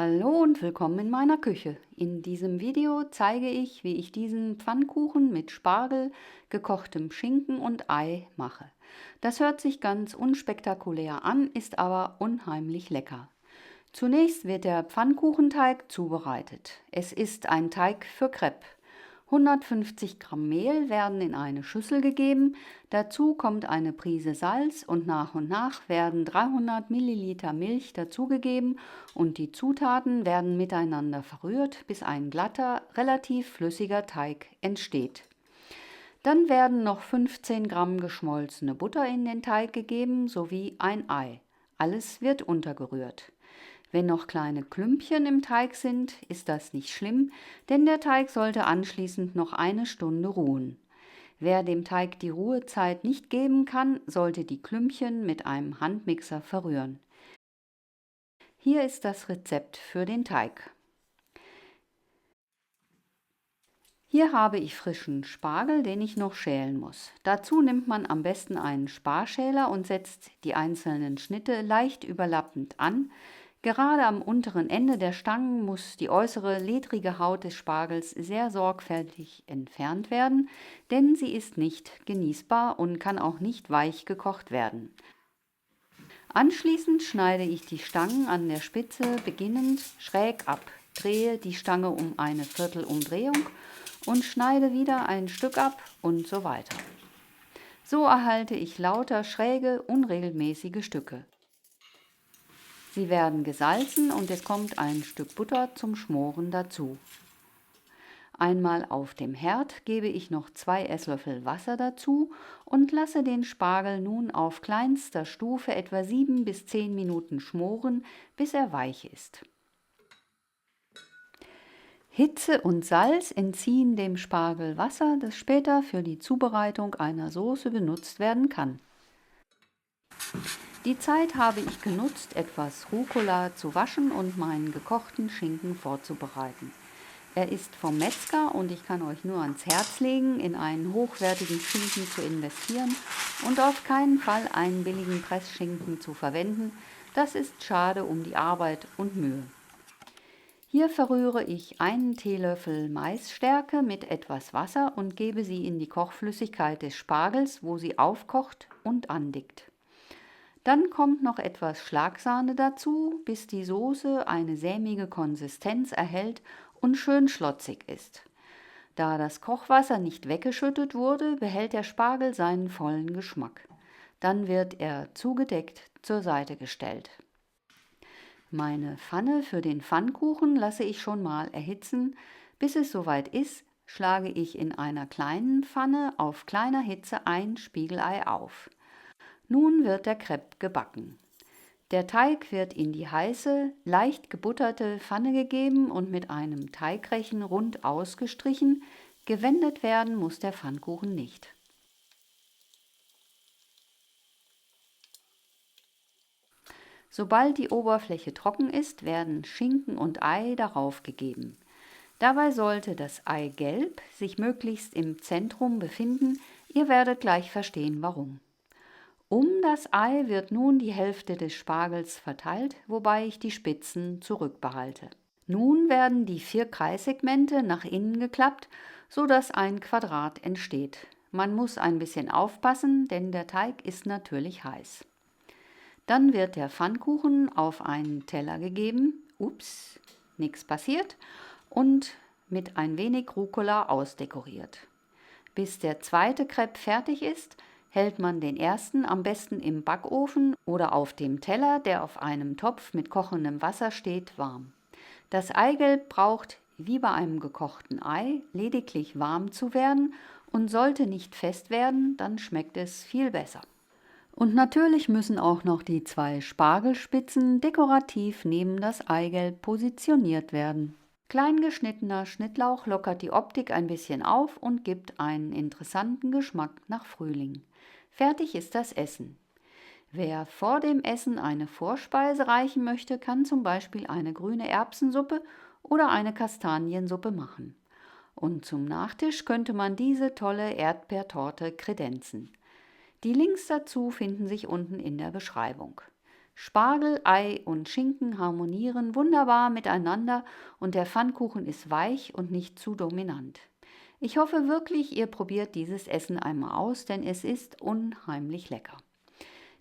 Hallo und willkommen in meiner Küche. In diesem Video zeige ich, wie ich diesen Pfannkuchen mit Spargel, gekochtem Schinken und Ei mache. Das hört sich ganz unspektakulär an, ist aber unheimlich lecker. Zunächst wird der Pfannkuchenteig zubereitet. Es ist ein Teig für Crepe. 150 Gramm Mehl werden in eine Schüssel gegeben, dazu kommt eine Prise Salz und nach werden 300 Milliliter Milch dazugegeben und die Zutaten werden miteinander verrührt, bis ein glatter, relativ flüssiger Teig entsteht. Dann werden noch 15 Gramm geschmolzene Butter in den Teig gegeben sowie ein Ei. Alles wird untergerührt. Wenn noch kleine Klümpchen im Teig sind, ist das nicht schlimm, denn der Teig sollte anschließend noch eine Stunde ruhen. Wer dem Teig die Ruhezeit nicht geben kann, sollte die Klümpchen mit einem Handmixer verrühren. Hier ist das Rezept für den Teig. Hier habe ich frischen Spargel, den ich noch schälen muss. Dazu nimmt man am besten einen Sparschäler und setzt die einzelnen Schnitte leicht überlappend an. Gerade am unteren Ende der Stangen muss die äußere ledrige Haut des Spargels sehr sorgfältig entfernt werden, denn sie ist nicht genießbar und kann auch nicht weich gekocht werden. Anschließend schneide ich die Stangen an der Spitze beginnend schräg ab, drehe die Stange um eine Viertelumdrehung und schneide wieder ein Stück ab und so weiter. So erhalte ich lauter schräge, unregelmäßige Stücke. Sie werden gesalzen und es kommt ein Stück Butter zum Schmoren dazu. Einmal auf dem Herd gebe ich noch 2 Esslöffel Wasser dazu und lasse den Spargel nun auf kleinster Stufe etwa 7 bis 10 Minuten schmoren, bis er weich ist. Hitze und Salz entziehen dem Spargel Wasser, das später für die Zubereitung einer Soße benutzt werden kann. Die Zeit habe ich genutzt, etwas Rucola zu waschen und meinen gekochten Schinken vorzubereiten. Er ist vom Metzger und ich kann euch nur ans Herz legen, in einen hochwertigen Schinken zu investieren und auf keinen Fall einen billigen Pressschinken zu verwenden. Das ist schade um die Arbeit und Mühe. Hier verrühre ich einen Teelöffel Maisstärke mit etwas Wasser und gebe sie in die Kochflüssigkeit des Spargels, wo sie aufkocht und andickt. Dann kommt noch etwas Schlagsahne dazu, bis die Soße eine sämige Konsistenz erhält und schön schlotzig ist. Da das Kochwasser nicht weggeschüttet wurde, behält der Spargel seinen vollen Geschmack. Dann wird er zugedeckt zur Seite gestellt. Meine Pfanne für den Pfannkuchen lasse ich schon mal erhitzen. Bis es soweit ist, schlage ich in einer kleinen Pfanne auf kleiner Hitze ein Spiegelei auf. Nun wird der Crepe gebacken. Der Teig wird in die heiße, leicht gebutterte Pfanne gegeben und mit einem Teigrechen rund ausgestrichen. Gewendet werden muss der Pfannkuchen nicht. Sobald die Oberfläche trocken ist, werden Schinken und Ei darauf gegeben. Dabei sollte das Eigelb sich möglichst im Zentrum befinden. Ihr werdet gleich verstehen, warum. Um das Ei wird nun die Hälfte des Spargels verteilt, wobei ich die Spitzen zurückbehalte. Nun werden die 4 Kreissegmente nach innen geklappt, sodass ein Quadrat entsteht. Man muss ein bisschen aufpassen, denn der Teig ist natürlich heiß. Dann wird der Pfannkuchen auf einen Teller gegeben, ups, nichts passiert, und mit ein wenig Rucola ausdekoriert. Bis der zweite Crepe fertig ist, hält man den ersten am besten im Backofen oder auf dem Teller, der auf einem Topf mit kochendem Wasser steht, warm. Das Eigelb braucht, wie bei einem gekochten Ei, lediglich warm zu werden und sollte nicht fest werden, dann schmeckt es viel besser. Und natürlich müssen auch noch die 2 Spargelspitzen dekorativ neben das Eigelb positioniert werden. Klein geschnittener Schnittlauch lockert die Optik ein bisschen auf und gibt einen interessanten Geschmack nach Frühling. Fertig ist das Essen. Wer vor dem Essen eine Vorspeise reichen möchte, kann zum Beispiel eine grüne Erbsensuppe oder eine Kastaniensuppe machen. Und zum Nachtisch könnte man diese tolle Erdbeertorte kredenzen. Die Links dazu finden sich unten in der Beschreibung. Spargel, Ei und Schinken harmonieren wunderbar miteinander und der Pfannkuchen ist weich und nicht zu dominant. Ich hoffe wirklich, ihr probiert dieses Essen einmal aus, denn es ist unheimlich lecker.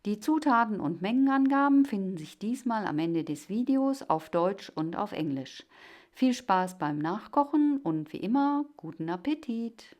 Die Zutaten und Mengenangaben finden sich diesmal am Ende des Videos auf Deutsch und auf Englisch. Viel Spaß beim Nachkochen und wie immer, guten Appetit!